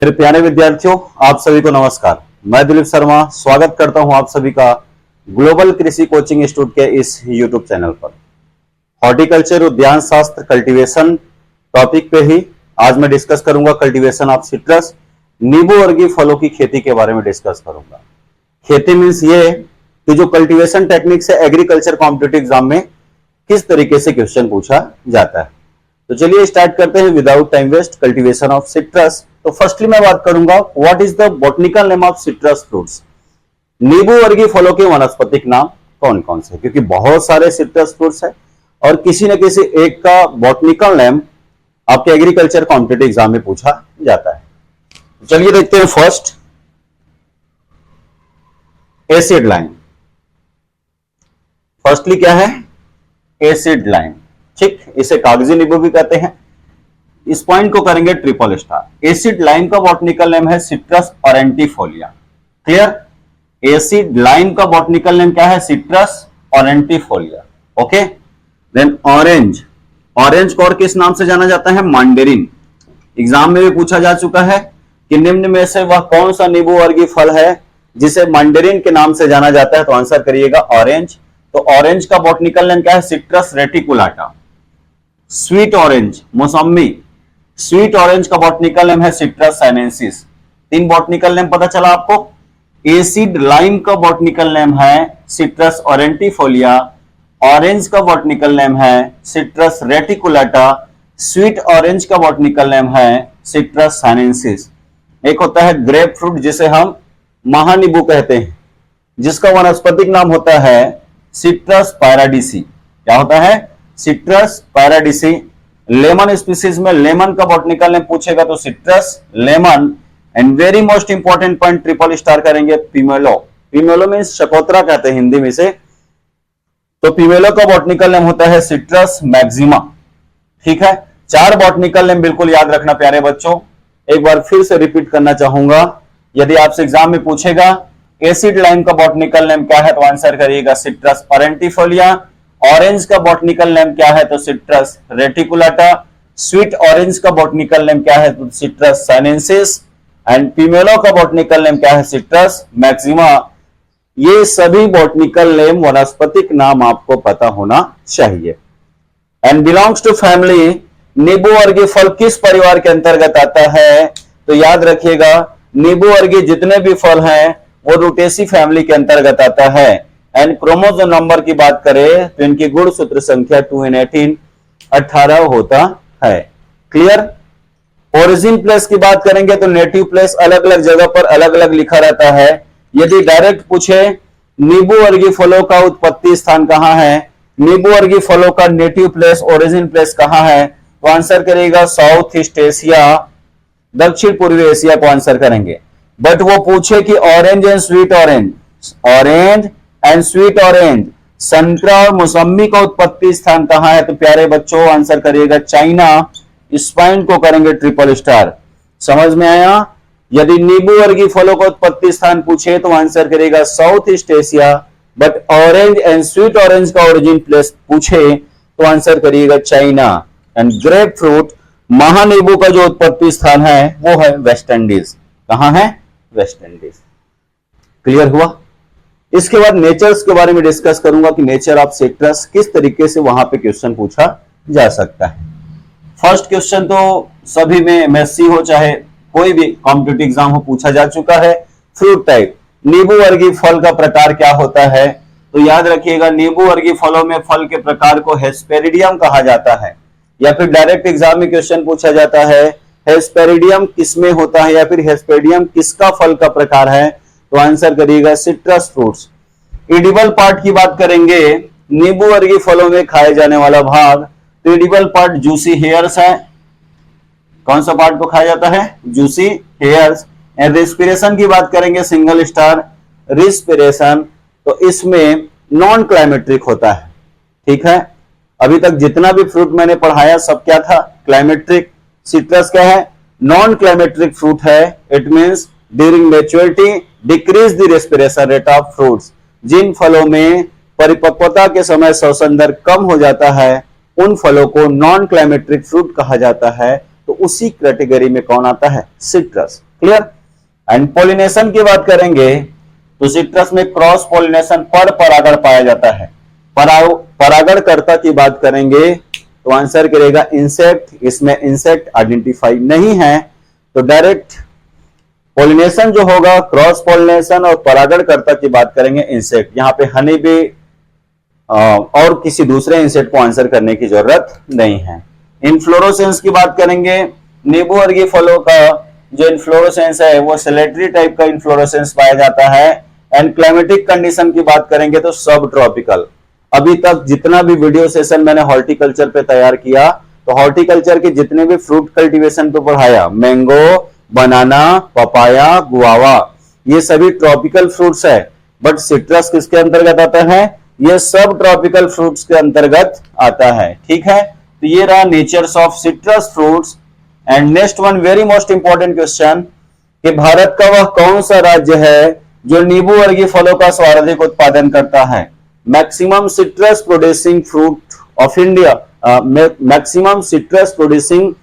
मेरे प्यारे विद्यार्थियों, आप सभी को नमस्कार। मैं दिलीप शर्मा स्वागत करता हूं आप सभी का ग्लोबल कृषि कोचिंग इंस्टीट्यूट के इस यूट्यूब चैनल पर। हॉर्टिकल्चर उद्यान शास्त्र कल्टीवेशन टॉपिक पे ही आज मैं डिस्कस करूंगा कल्टीवेशन ऑफ सिट्रस, नींबू वर्गीय फलों की खेती के बारे में डिस्कस करूंगा। खेती मीन्स ये कि जो कल्टीवेशन टेक्निक से एग्रीकल्चर कॉम्पिटिटिव एग्जाम में किस तरीके से क्वेश्चन पूछा जाता है। तो चलिए स्टार्ट करते हैं without time waste. Cultivation of citrus, तो फर्स्टली मैं बात करूंगा what is the botanical name of citrus fruits. नींबू वर्गीय फलों के वानस्पतिक नाम कौन कौन से, क्योंकि बहुत सारे सिट्रस फ्रूट्स है और किसी न किसी एक का बॉटनिकल नेम आपके एग्रीकल्चर कॉम्पिटिटिव एग्जाम में पूछा जाता है। चलिए देखते हैं फर्स्ट एसिड लाइन। फर्स्टली क्या है? एसिड लाइन, ठीक, इसे कागजी नींबू भी कहते हैं। इस पॉइंट को करेंगे ट्रिपल स्टार। एसिड लाइन का बॉटनिकल नेम है citrus aurantifolia. Clear? Acid lime का बॉटनिकल नेम क्या है? Citrus aurantifolia. Okay. Then orange, orange को और किस नाम से जाना जाता है? मैंडेरिन। एग्जाम में भी पूछा जा चुका है कि निम्न में से वह कौन सा नींबू वर्गीय फल है जिसे मैंडेरिन के नाम से जाना जाता है? तो आंसर करिएगा ऑरेंज। तो ऑरेंज का बॉटनिकल नेम क्या है? Citrus reticulata. स्वीट ऑरेंज, मौसमी, स्वीट ऑरेंज का बॉटनिकल नेम है सिट्रस साइनेंसिस। 3 बॉटनिकल नेम पता चला आपको। एसिड लाइम का बॉटनिकल नेम है सिट्रस ऑरेंटिफोलिया, ऑरेंज का बॉटनिकल नेम है सिट्रस रेटिकुलाटा, स्वीट ऑरेंज का बॉटनिकल नेम है सिट्रस साइनेंसिस। एक होता है ग्रेप फ्रूट जिसे हम महानींबू कहते हैं, जिसका वनस्पतिक नाम होता है सिट्रस पैराडिसी। क्या होता है? सिट्रस पैराडिसी। लेमन स्पीसीज में लेमन का बॉटनिकल नेम पूछेगा तो citrus lemon. And very most important point triple star करेंगे, पिमेलो। पिमेलो मीन्स चकोतरा कहते हैं हिंदी में से। तो पिमेलो का बॉटनिकल नेम होता है सिट्रस मैक्सिमा। ठीक है, 4 बॉटनिकल नेम बिल्कुल याद रखना प्यारे बच्चों। एक बार फिर से रिपीट करना चाहूंगा, यदि आपसे एग्जाम में पूछेगा एसिड लाइन का बॉटनिकल नेम क्या है तो आंसर करिएगा सिट्रस ऑरेंटिफोलिया। ऑरेंज का बॉटनिकल नेम क्या है तो सिट्रस रेटिकुलाटा। स्वीट ऑरेंज का बॉटनिकल नेम क्या है तो सिट्रस साइनेंसिस। एंड पिमेलो का बॉटनिकल नेम क्या है? Citrus maxima. ये सभी बॉटनिकल नेम वनस्पतिक नाम आपको पता होना चाहिए। एंड बिलोंग्स टू फैमिली, नींबू वर्गीय फल किस परिवार के अंतर्गत आता है? तो याद रखिएगा नींबू वर्गीय जितने भी फल हैं वो रूटेसी फैमिली के अंतर्गत आता है। एंड क्रोमोसोम नंबर की बात करें तो इनकी गुणसूत्र संख्या 2 in 18 18 होता है। क्लियर? ओरिजिन प्लेस की बात करेंगे तो नेटिव प्लेस अलग अलग जगह पर अलग अलग लिखा रहता है। यदि डायरेक्ट पूछे नींबू वर्गीय फलों का उत्पत्ति स्थान कहां है, नींबू वर्गीय फलों का नेटिव प्लेस ओरिजिन प्लेस कहां है, तो आंसर करेगा साउथ ईस्ट एशिया, दक्षिण पूर्वी एशिया को आंसर करेंगे। बट वो पूछे कि orange and sweet orange, orange and sweet orange, संतरा और मौसमी का उत्पत्ति स्थान कहां है, तो प्यारे बच्चों आंसर करिएगा चाइना। इस पॉइंट को करेंगे ट्रिपल स्टार। समझ में आया? यदि नींबू वर्गीय फलों का उत्पत्ति स्थान पूछे तो आंसर करेगा south east Asia. But orange and sweet orange का ओरिजिन प्लेस पूछे तो आंसर करिएगा चाइना। एंड ग्रेप फ्रूट, महानींबू का जो उत्पत्ति स्थान है वो है वेस्ट इंडीज। कहां है? West Indies. क्लियर हुआ? इसके बाद नेचर्स के बारे में डिस्कस करूंगा कि नेचर ऑफ सिट्रस किस तरीके से वहां पे क्वेश्चन पूछा जा सकता है। फर्स्ट क्वेश्चन तो सभी में एमएससी हो चाहे कोई भी कॉम्पिटिटिव एग्जाम हो पूछा जा चुका है। फ्रूट टाइप, नींबू वर्गीय फल का प्रकार क्या होता है? तो याद रखिएगा नींबू वर्गीय फलों में फल के प्रकार को हेस्पेरिडियम कहा जाता है। या फिर डायरेक्ट एग्जाम में क्वेश्चन पूछा जाता है हेस्पेरिडियम किसमें होता है या फिर हेस्पेरिडियम किसका फल का प्रकार है, तो आंसर करिएगा सिट्रस फ्रूट्स। एडिबल पार्ट की बात करेंगे, नींबू वर्गीय फलों में खाए जाने वाला भाग, तो एडिबल पार्ट जूसी हेयर्स है। कौन सा पार्ट को खाया जाता है? Juicy hairs. एंड रेस्पिरेशन की बात करेंगे सिंगल स्टार रेस्पिरेशन, तो इसमें नॉन क्लाइमेट्रिक होता है। ठीक है, अभी तक जितना भी फ्रूट मैंने पढ़ाया सब क्या था? क्लाइमेट्रिक। सिट्रस क्या है? नॉन क्लाइमेट्रिक फ्रूट है। It means during maturity decrease the respiration rate of fruits. जिन फलों में परिपक्वता के समय श्वसन दर कम हो जाता है उन फलों को नॉन क्लाइमेट्रिक फ्रूट कहा जाता है। तो उसी कैटेगरी में कौन आता है? सिट्रस। क्लियर। एंड पॉलिनेशन की बात करेंगे तो सिट्रस में क्रॉस पॉलिनेशन पर परागण पाया जाता है। परागणकर्ता की बात करेंगे तो आंसर करेगा इंसेक्ट, इसमें इंसेक्ट आइडेंटिफाई नहीं है, तो डायरेक्ट पॉलिनेशन जो होगा क्रॉस पॉलिनेशन, और परागणकर्ता की बात करेंगे इंसेक्ट। यहां पे हनी बी और किसी दूसरे इंसेक्ट को आंसर करने की जरूरत नहीं है। इनफ्लोरोसेंस की बात करेंगे, नींबू वर्गीय फलों का जो इनफ्लोरोसेंस है वो सेलेटरी टाइप का इनफ्लोरोसेंस पाया जाता है। एंड क्लाइमेटिक कंडीशन की बात करेंगे तो सब ट्रॉपिकल। अभी तक जितना भी वीडियो सेशन मैंने हॉर्टिकल्चर पे तैयार किया, तो हॉर्टिकल्चर के जितने भी फ्रूट कल्टीवेशन पे पढ़ाया, मैंगो, बनाना, पपाया, गुआवा, ये सभी ट्रॉपिकल फ्रूट्स है। बट सिट्रस किसके अंतर्गत आता है? ये सब ट्रॉपिकल फ्रूट्स के अंतर्गत आता है। ठीक है, तो ये रहा natures of citrus fruits. And next one very most important question कि भारत का वह कौन सा राज्य है जो नींबू वर्गीय फलों का सर्वाधिक उत्पादन करता है? Maximum citrus producing fruit of India, maximum citrus producing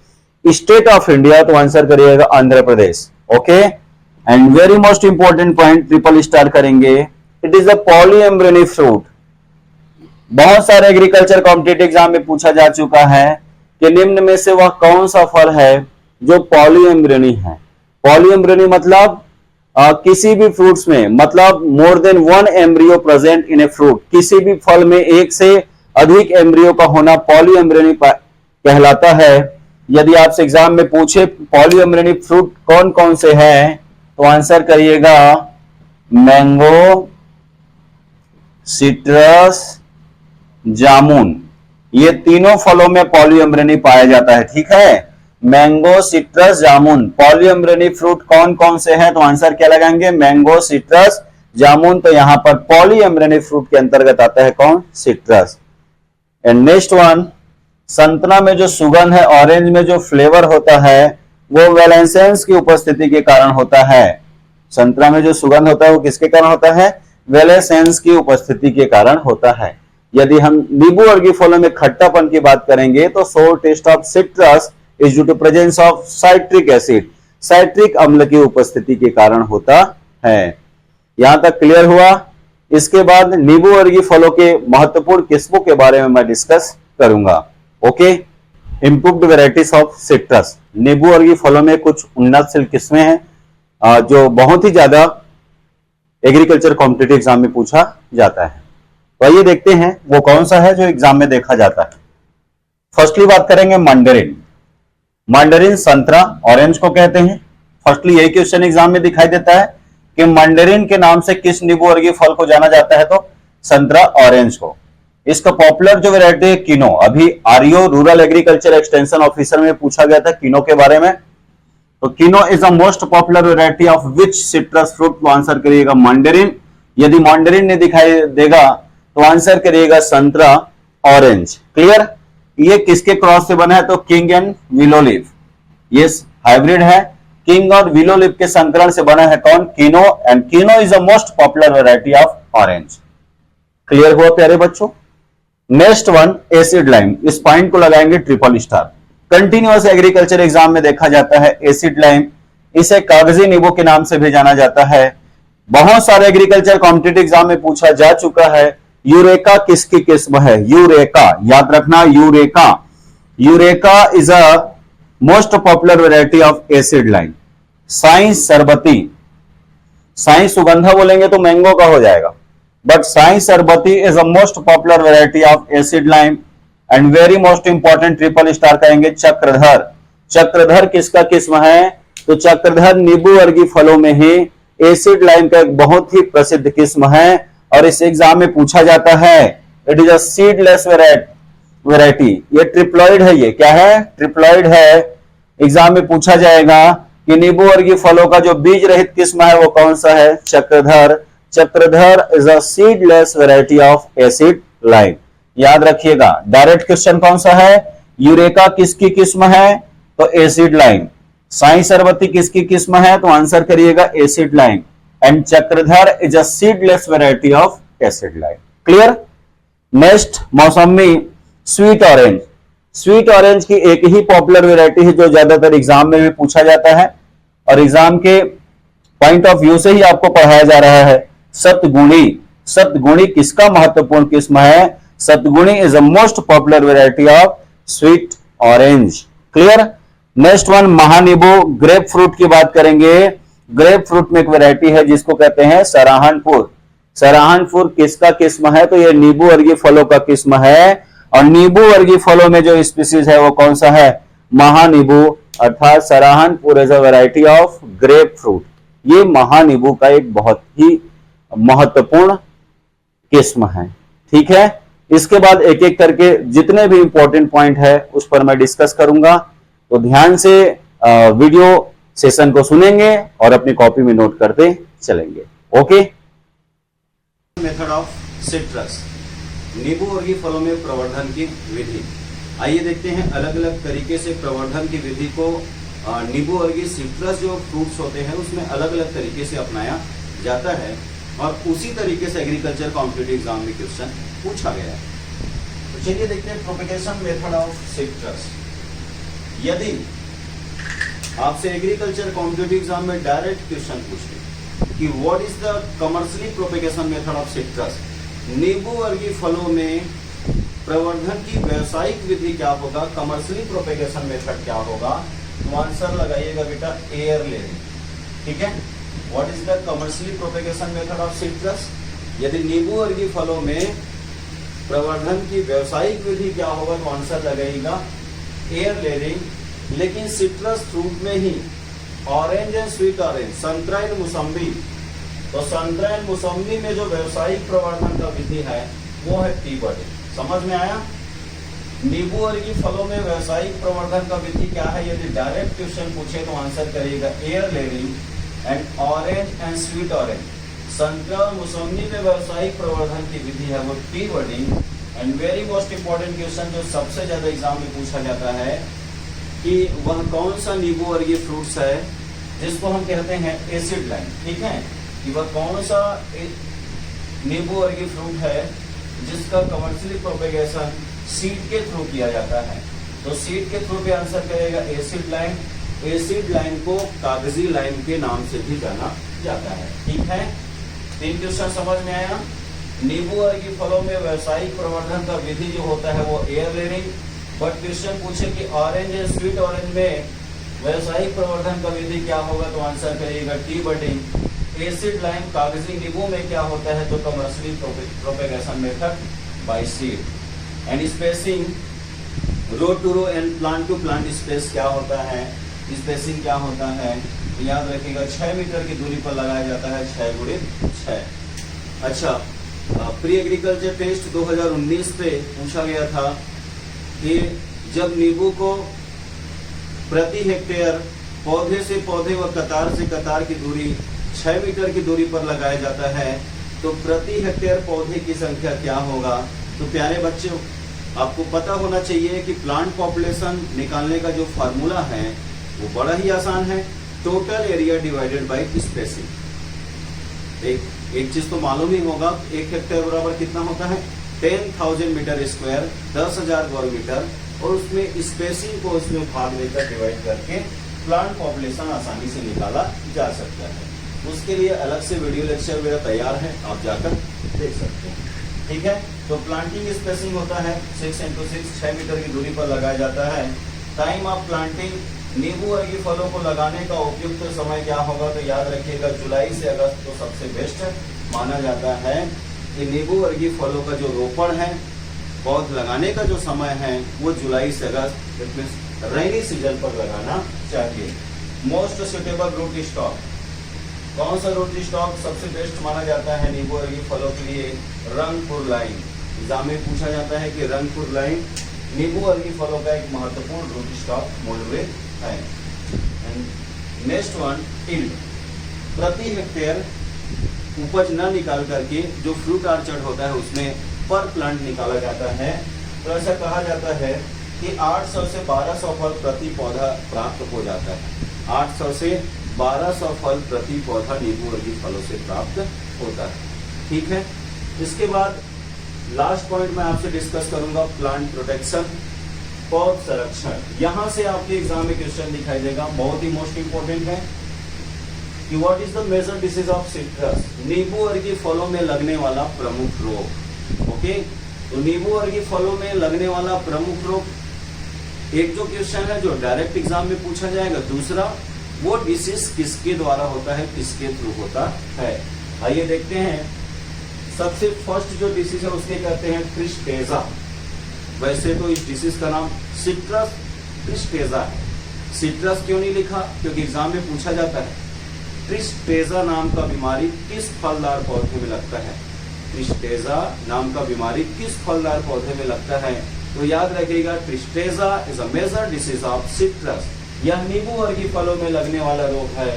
state of India, तो आंसर करिएगा Andhra Pradesh. Okay, and very most important point triple star करेंगे, it is a polyembryonic fruit. बहुत सारे एग्रीकल्चर कॉम्पिटिटिव एग्जाम में पूछा जा चुका है कि निम्न में से वह कौन सा फल है जो पॉलीएम्ब्रियोनी है। पॉलीएम्ब्रियोनी मतलब किसी भी फ्रूट्स में, मतलब more than one embryo present in a fruit, किसी भी फल में एक से अधिक एम्ब्रियो का होना पॉलीएम्ब्रियोनी कहलाता है। यदि आपसे एग्जाम में पूछे पॉलीएम्ब्रियोनी फ्रूट कौन कौन से हैं, तो आंसर करिएगा मैंगो, सिट्रस, जामुन, ये तीनों फलों में पॉलीएम्ब्रियोनी पाया जाता है। ठीक है, मैंगो, सिट्रस, जामुन, पॉलीएम्ब्रियोनी फ्रूट कौन कौन से हैं, तो आंसर क्या लगाएंगे? मैंगो, सिट्रस, जामुन। तो यहां पर पॉलीएम्ब्रियोनी फ्रूट के अंतर्गत आता है कौन? सिट्रस। एंड नेक्स्ट वन, संतरा में जो सुगंध है, ऑरेंज में जो फ्लेवर होता है, वो वेलेंसेंस की उपस्थिति के कारण होता है। संतरा में जो सुगंध होता है वो किसके कारण होता है? वेलेंसेंस की उपस्थिति के कारण होता है। यदि हम नींबू वर्गीय फलों में खट्टापन की बात करेंगे तो sour taste of citrus is due to presence of citric acid, citric अम्ल की उपस्थिति के कारण होता है। यहां तक क्लियर हुआ। इसके बाद नींबू वर्गीय फलों के महत्वपूर्ण किस्मों के बारे में मैं डिस्कस करूंगा। Okay, improved varieties of citrus. नींबू वर्गीय फलों में कुछ उन्नतशील किस्में हैं जो बहुत ही ज्यादा एग्रीकल्चर कॉम्पिटिटिव एग्जाम में पूछा जाता है। तो आइए देखते हैं वो कौन सा है जो एग्जाम में देखा जाता है। फर्स्टली बात करेंगे मंडरिन। मंडरिन संतरा, ऑरेंज को कहते हैं। फर्स्टली यही क्वेश्चन एग्जाम में दिखाई देता है कि मंडरिन के नाम से किस नींबू वर्गीय फल को जाना जाता है, तो संतरा, ऑरेंज को। इसका पॉपुलर जो वेराइटी है किनो, अभी REO rural agriculture extension officer में पूछा गया था किनो के बारे में। तो किनो is the most popular variety of which citrus fruit, तो आंसर करिएगा मंडरिन। यदि मंडरिन ने दिखाई देगा तो आंसर करिएगा संतरा, ऑरेंज। क्लियर। ये किसके क्रॉस से बना है, तो किंग एंड विलो लीफ, ये हाइब्रिड है। किंग और विलो लीफ के संकरण से बना है कौन? किनो। एंड किनो is the most popular variety of orange. Clear हुआ प्यारे बच्चों। नेक्स्ट वन एसिड लाइम, इस पॉइंट को लगाएंगे triple star. Continuous agriculture exam में देखा जाता है एसिड लाइम, इसे कागजी नींबू के नाम से भी जाना जाता है। बहुत सारे एग्रीकल्चर कॉम्पिटिटिव एग्जाम में पूछा जा चुका है। यूरेका किसकी किस्म है? यूरेका, याद रखना eureka. Eureka is a most popular variety of acid lime. Sai Sarbati, Sai Sugandha बोलेंगे तो मैंगो का हो जाएगा, but Sai Sarbati is a most popular variety of acid lime. And very most important triple star कहेंगे चक्रधर। चक्रधर किसका किस्म है? तो चक्रधर नींबू वर्गीय फलों में ही एसिड लाइम का एक बहुत ही प्रसिद्ध किस्म है और इस एग्जाम में पूछा जाता है। It is a seedless variety. ये ट्रिप्लॉइड है, ये क्या है? ट्रिप्लॉइड है। एग्जाम में पूछा जाएगा कि नींबू वर्गीय फलों का जो बीज रहित किस्म है वो कौन सा है? Chakradhar. Chakradhar is a seedless variety of acid lime. याद रखिएगा। डायरेक्ट क्वेश्चन कौन सा है? यूरेका किसकी किस्म है? तो एसिड लाइम। साई सरबती किसकी किस्म है? तो आंसर करिएगा acid lime. And Chakradhar is a seedless variety of acid lime. Clear. Next मौसमी स्वीट ऑरेंज। स्वीट ऑरेंज की एक ही पॉपुलर वेराइटी है जो ज्यादातर एग्जाम में भी पूछा जाता है और एग्जाम के पॉइंट ऑफ व्यू से ही आपको पढ़ाया जा रहा है। सतगुणी, सतगुणी किसका महत्वपूर्ण किस्म है? Sathgudi is the most popular variety of sweet orange. Clear. Next one महानींबू, ग्रेप फ्रूट की बात करेंगे। ग्रेप फ्रूट में एक वेराइटी है जिसको कहते हैं सराहनपुर। सराहनपुर किसका किस्म है? तो ये नींबू वर्गीय फलों का किस्म है, और नींबू वर्गीय फलों में जो स्पीसीज है वो कौन सा है? महानींबू, अर्थात Saharanpur is a variety of grapefruit. ये महानींबू का एक बहुत ही महत्वपूर्ण किस्म है। ठीक है, इसके बाद एक एक करके जितने भी इंपॉर्टेंट पॉइंट है उस पर मैं डिस्कस करूंगा, तो ध्यान से वीडियो सेशन को सुनेंगे और अपनी कॉपी में नोट करते चलेंगे। ओके। मेथड ऑफ सिट्रस, नींबू वर्गीय फलों में प्रवर्धन की विधि। आइए देखते हैं अलग अलग तरीके से प्रवर्धन की विधि को नींबू वर्गीय सिट्रस जो फ्रूट्स होते हैं उसमें अलग अलग तरीके से अपनाया जाता है, और उसी तरीके से एग्रीकल्चर कॉम्पिटिटिव एग्जाम में क्वेश्चन पूछा गया है। तो चलिए देखते हैं प्रोपेगेशन मेथड ऑफ सिट्रस। यदि आपसे एग्रीकल्चर कॉम्पिटिटिव एग्जाम में डायरेक्ट क्वेश्चन पूछे कि what is the commercially propagation method of citrus, नींबू वर्गीय फलों में प्रवर्धन की व्यावसायिक विधि क्या होगा, कमर्शियली प्रोपेगेशन मेथड क्या होगा, तो आंसर लगाइएगा बेटा एयर लेयरिंग। ठीक है, what is the commercially propagation method of citrus, यदि नींबू वर्गीय फलों में प्रवर्धन की व्यावसायिक विधि क्या होगा, तो आंसर लगाइएगा एयर लेयरिंग। लेकिन सिट्रस फ्रूट में ही ऑरेंज एंड स्वीट ऑरेंज, संतरा एंड मौसम्बी, तो संतरा एंड मौसम्बी में जो व्यावसायिक प्रवर्धन का विधि है वो है टी बडिंग। समझ में आया? नींबू वर्गीय फलों में व्यावसायिक प्रवर्धन का विधि क्या है, यदि डायरेक्ट क्वेश्चन पूछे तो आंसर करिएगा air layering. And orange and sweet orange, संतरा और मौसम्बी में व्यावसायिक प्रवर्धन की विधि है वो T budding. And very most important question जो सबसे ज्यादा एग्जाम में पूछा जाता है कि वह कौन सा नींबू वर्गीय फ्रूट्स है जिसको हम कहते हैं एसिड लाइन। ठीक है, कि वह कौन सा नींबू वर्गीय फ्रूट है जिसका कमर्शियली प्रोपेगेशन सीड के थ्रू किया जाता है, तो सीड के थ्रू भी आंसर करेगा एसिड लाइन। एसिड लाइन को कागजी लाइन के नाम से भी जाना जाता है। ठीक है, 3 क्वेश्चन समझ में आया। नींबू वर्गीय फलों में व्यावसायिक प्रवर्धन का विधि जो होता है वो एयर लेयरिंग, बट क्वेश्चन पूछे कि ऑरेंज एंड स्वीट ऑरेंज में व्यावसायिक प्रवर्धन का विधि क्या होगा, तो आंसर करिएगा टी बडिंग। एसिड लाइन कागजी नींबू में क्या होता है, तो commercially propagation method by seed. And spacing row to row and plant to plant space क्या होता है, स्पेसिंग क्या होता है, तो याद रखिएगा 6 मीटर की दूरी पर लगाया जाता है, 6x6। अच्छा, प्री एग्रीकल्चर टेस्ट 2019 पे पूछा गया था कि जब नींबू को प्रति हेक्टेयर पौधे से पौधे व कतार से कतार की दूरी 6 मीटर की दूरी पर लगाया जाता है तो प्रति हेक्टेयर पौधे की संख्या क्या होगा। तो प्यारे बच्चों, आपको पता होना चाहिए कि प्लांट पॉपुलेशन निकालने का जो फार्मूला है वो बड़ा ही आसान है, total area divided by spacing. एक चीज तो मालूम ही होगा, 1 हेक्टेयर बराबर कितना होता है, 10,000 मीटर स्क्वायर, 10,000 वर्ग मीटर, और उसमें स्पेसिंग को उसमें भाग देकर डिवाइड करके प्लांट पॉपुलेशन आसानी से निकाला जा सकता है। उसके लिए अलग से वीडियो लेक्चर मेरा तैयार है, आप जाकर देख सकते हैं। ठीक है, तो प्लांटिंग स्पेसिंग होता है 6 × 6, 6 मीटर की दूरी पर लगाया जाता है। टाइम ऑफ प्लांटिंग, नींबू वर्गीय फलों को लगाने का उपयुक्त समय क्या होगा, तो याद रखिएगा जुलाई से अगस्त को सबसे बेस्ट माना जाता है कि नींबू वर्गीय फलों का जो रोपण है, पौध लगाने का जो समय है वो जुलाई से अगस्त रेनी सीजन पर लगाना चाहिए। मोस्ट सुटेबल रूट स्टॉक, कौन सा रूट स्टॉक सबसे बेस्ट माना जाता है नींबू वर्गीय फलों के लिए, रंगपुर लाइन। एग्जाम में पूछा जाता है कि रंगपुर लाइन नींबू वर्गीय फलों का एक महत्वपूर्ण रूट स्टॉक मोलवे है। नेक्स्ट वन, यील्ड, प्रति हेक्टेयर उपज न निकाल करके जो फ्रूट ऑर्चर्ड होता है उसमें पर प्लांट निकाला जाता है, तो ऐसा कहा जाता है कि 800 से 1200 फल प्रति पौधा प्राप्त हो जाता है। 800 से 1200 फल प्रति पौधा नींबू वर्गीय फलों से प्राप्त होता है। ठीक है, इसके बाद लास्ट पॉइंट मैं आपसे डिस्कस करूंगा प्लांट प्रोटेक्शन, पौध संरक्षण। यहां से आपके एग्जाम में क्वेश्चन दिखाई देगा, बहुत ही मोस्ट इंपोर्टेंट है। कि what is the major disease of citrus, नींबू वर्गीय फलों में लगने वाला प्रमुख रोग। ओके, तो नींबू वर्गीय फलों में लगने वाला प्रमुख रोग एक जो क्वेश्चन है जो डायरेक्ट एग्जाम में पूछा जाएगा। दूसरा, वो डिसीज किसके द्वारा होता है, किसके थ्रू होता है। आइए देखते हैं। सबसे फर्स्ट जो डिसीज है उसके कहते हैं ट्रिस्टेजा। वैसे तो इस डिसीज का नाम सिट्रस ट्रिस्टेजा है। सिट्रस क्यों नहीं लिखा, क्योंकि एग्जाम में पूछा जाता है ट्रिस्टेजा नाम का बीमारी किस फलदार पौधे में लगता है। ट्रिस्टेजा नाम का बीमारी किस फलदार पौधे में लगता है, तो याद रखिएगा tristeza is a major disease of citrus. यह नींबू वर्गीय फलों में लगने वाला रोग है।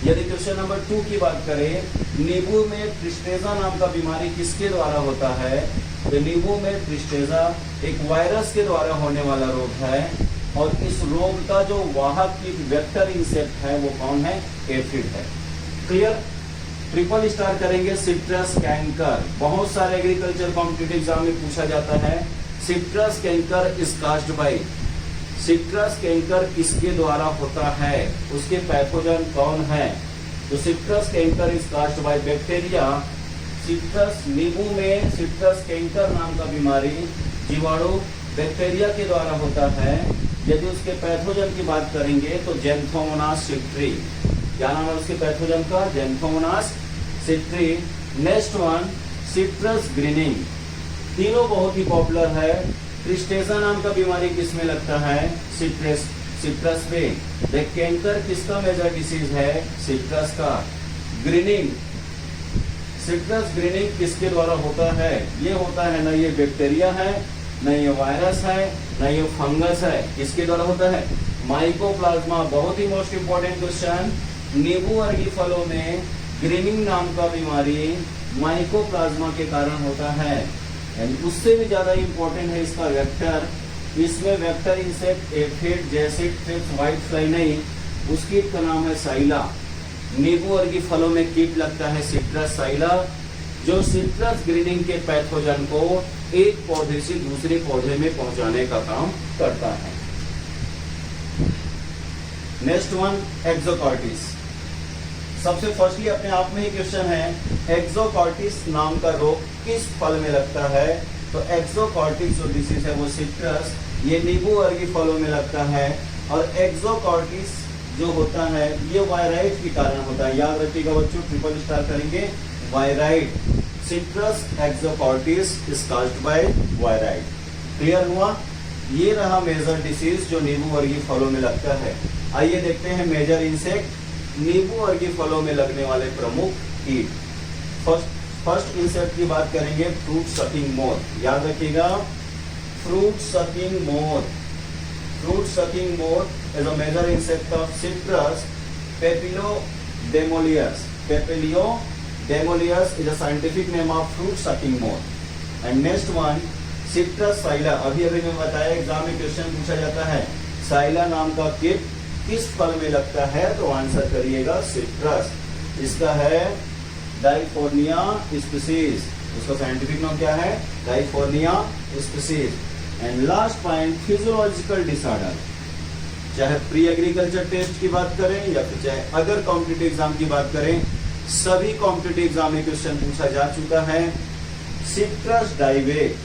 यदि क्वेश्चन नंबर 2 की बात करें, नींबू में ट्रिस्टेजा नाम का बीमारी किसके द्वारा होता है, तो नींबू में ट्रिस्टेजा एक वायरस के द्वारा होने वाला रोग है, और इस रोग का जो वाहक की वेक्टर इंसेक्ट है वो कौन है, एफिड है। क्लियर। ट्रिपल स्टार करेंगे सिट्रस कैंकर। बहुत सारे एग्रीकल्चर कॉम्पिटिटिव एग्जाम में पूछा जाता है citrus canker is caused bye. Citrus canker किसके द्वारा होता है, उसके पैथोजन कौन है, तो citrus canker is caused by bacteria. Citrus नींबू में सिट्रस कैंकर नाम का बीमारी जीवाणु बैक्टीरिया के द्वारा होता है। यदि उसके पैथोजन की बात करेंगे तो जेंथोमोनास सिट्री। क्या नाम है उसके पैथोजन का, xanthomonas citri. Next one citrus greening. तीनों बहुत ही पॉपुलर है। ट्रिस्टेजा नाम का बीमारी किसमें लगता है, सिट्रस में। कैंकर किसका मेजर डिसीज है, सिट्रस का। ग्रीनिंग, सिट्रस ग्रीनिंग किसके द्वारा होता है, ये होता है ना ये बैक्टीरिया है, न ये वायरस है, न ये फंगस है, किसके द्वारा होता है, माइकोप्लाज्मा। बहुत ही मोस्ट इंपॉर्टेंट क्वेश्चन। नींबू वर्गीय फलों में ग्रीनिंग नाम का बीमारी माइकोप्लाज्मा के कारण होता है। उससे भी ज्यादा इंपॉर्टेंट है इसका वेक्टर। इसमें वेक्टर इंसेक्ट एफिड, जैसे ट्रिप्स, व्हाइट फ्लाई नहीं, उस कीट का नाम है साइला। नींबू वर्गीय फलों में कीट लगता है सिट्रस साइला, जो सिट्रस ग्रीनिंग के पैथोजन को एक पौधे से दूसरे पौधे में पहुंचाने का काम करता है। Next one exocortis. सबसे फर्स्टली अपने आप में ही क्वेश्चन है एक्सोकॉर्टिस नाम का रोग किस फल में लगता है, तो एक्सोकॉर्टिस जो डिसीज है वो सिट्रस, ये नींबू वर्गीय फलों में लगता है। और एक्सोकॉर्टिस जो होता है ये वायराइड के कारण होता है। याद रखिएगा बच्चों, ट्रिपल स्टार करेंगे, viroid. Citrus exocortis is caused by viroid. Clear हुआ। ये रहा मेजर डिसीज जो नींबू वर्गीय फलों में लगता है। आइए देखते हैं मेजर इंसेक्ट, नींबू वर्गीय फलों में लगने वाले प्रमुख कीट। फर्स्ट इंसेक्ट की बात करेंगे फ्रूट सकिंग मोथ। याद रखिएगा, fruit sucking moth. Fruit sucking moth is a major insect of citrus, papilio demoleus. Papilio demoleus is a scientific name of fruit sucking moth. And next one citrus psylla. अभी मैं बताया exam में question पूछा जाता है साइला नाम का कीट किस फल में लगता है, तो आंसर करिएगा सिट्रस। इसका है डाइफोर्निया स्पीसीज। उसका साइंटिफिक नाम क्या है, डाइफोर्निया species. And last point physiological disorder. चाहे प्री एग्रीकल्चर टेस्ट की बात करें या फिर चाहे अगर कॉम्पिटिटिव एग्जाम की बात करें, सभी कॉम्पिटिटिव एग्जाम में क्वेश्चन पूछा जा चुका है। Citrus dieback,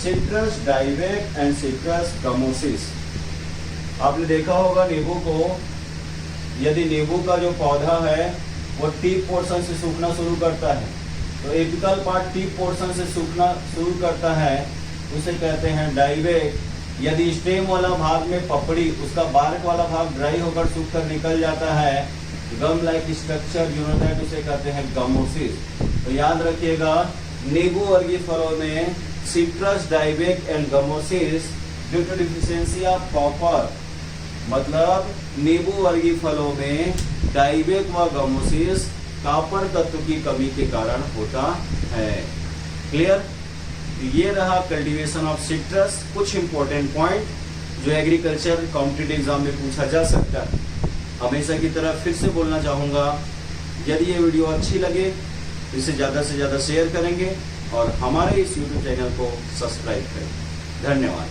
citrus dieback and citrus gummosis. आपने देखा होगा नींबू को, यदि नींबू का जो पौधा है वो टीप पोर्शन से सूखना शुरू करता है, तो एपिकल पार्ट टीप पोर्शन से सूखना शुरू करता है, उसे कहते हैं डाइवेक। यदि स्टेम वाला भाग में पपड़ी, उसका बार्क वाला भाग ड्राई होकर सूख कर निकल जाता है, गम लाइक स्ट्रक्चर जो होता है उसे कहते हैं गमोसिस। तो याद रखिएगा, नींबू वर्गीय फलों में citrus dieback and gummosis due to deficiency of copper, मतलब नींबू वर्गीय फलों में डाइवेक व गमोसिस कॉपर तत्व की कमी के कारण होता है। क्लियर। ये रहा कल्टीवेशन ऑफ सिट्रस। कुछ इंपॉर्टेंट पॉइंट जो एग्रीकल्चर कॉम्पिटिटिव एग्जाम में पूछा जा सकता है। हमेशा की तरह फिर से बोलना चाहूँगा, यदि ये वीडियो अच्छी लगे तो इसे ज़्यादा से ज़्यादा शेयर करेंगे और हमारे इस यूट्यूब चैनल को सब्सक्राइब करें। धन्यवाद।